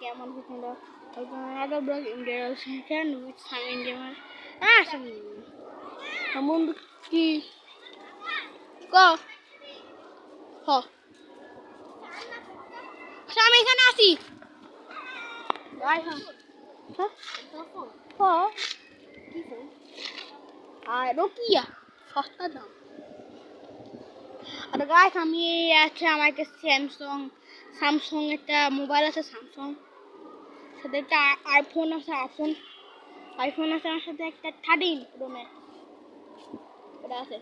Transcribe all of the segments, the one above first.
কেমন তোমরা another blog in there can with some Indian এমন কি ক হ আমি এখানে আছি গাই হ্যাঁ হ্যাঁ কি ফোন আর নোকিয়া সস্তা দাম আর গাইস আমি আছে আমার একটা স্যামসাং একটা মোবাইল আছে স্যামসাং সাথে একটা আইফোন আছে আইফোন আছে আমার সাথে একটা 13 প্রো ম্যাক্স এটা আছে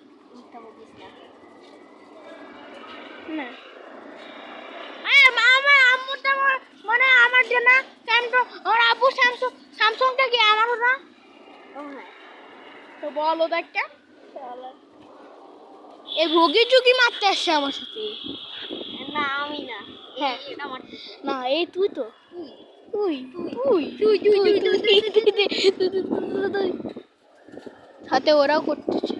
না মামা আম্মুটা মানে আমার জন্য স্যামসাং আর আব্বু স্যামসাংটা কি আমারও না তো বলো তো একটা এই রোগী চুকি মারতে আসছে আমার সাথে না আমি না হ্যাঁ না এই তুই তো তুই সাথে ওরাও করতেছে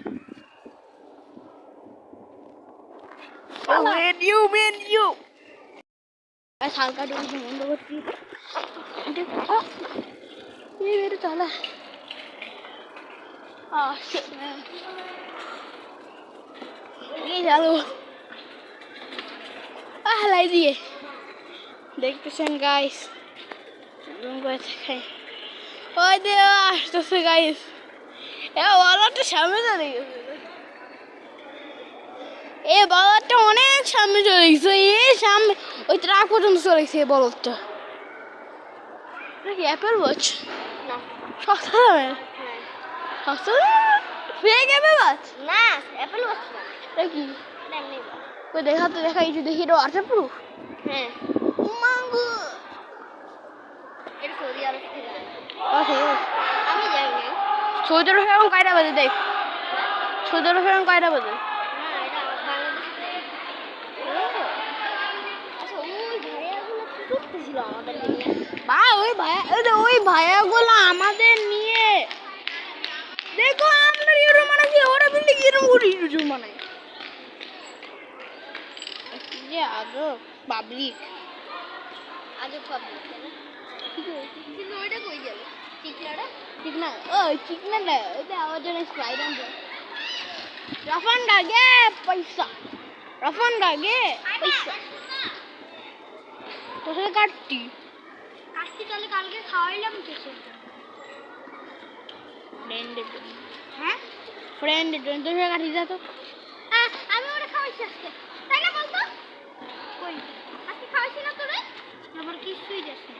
হালকা ডুবি বন্ধ করছি বেরো চলা চলো লাই দিয়ে দেখতেছেন গাইস ওই দিয়ে আসতেছে গাইস বাবাটা সামনে চলে গেছে বাবাটা অনেক সামনে চলে গেছে সামনে ওই ট্রাক পর্যন্ত চলে গেছে বলদটা কি অ্যাপেল ওয়াচ না সস্তা দামের সস্তা ফেক অ্যাপেল ওয়াচ না অ্যাপেল ওয়াচ না কি ওই দেখা এই যে দেখি এটা ওয়াটার প্রুফ হ্যাঁ মাঙ্গু এর সৌদি আরব থেকে আমি যাই না সৌদি আরব এখন কয়টা বাজে দেখ সৌদি আরব এখন কয়টা বাজে ওই ভাইয়াগুলো আমাদের নিয়ে দেখো আমরা ইউরো মানাচ্ছি ওরা কিন্তু কিরম করে ইউরো মানায় যে আজও পাবলিক কিন্তু ওইটা কই গেল চিকনাটা ওইটা আমার জন্য স্প্রাইট আনবে রফান ডাগে পয়সা তোকে কাটতি তাহলে কালকে খাওয়াইলাম কিছু ফ্রেন্ডের জন্য তোকে কাটি যা তো আমি ওরা খাওয়াইছি আজকে তাই না বলতো কই আজকে খাওয়াইছি না তোরে আমার কিছুই যাচ্ছে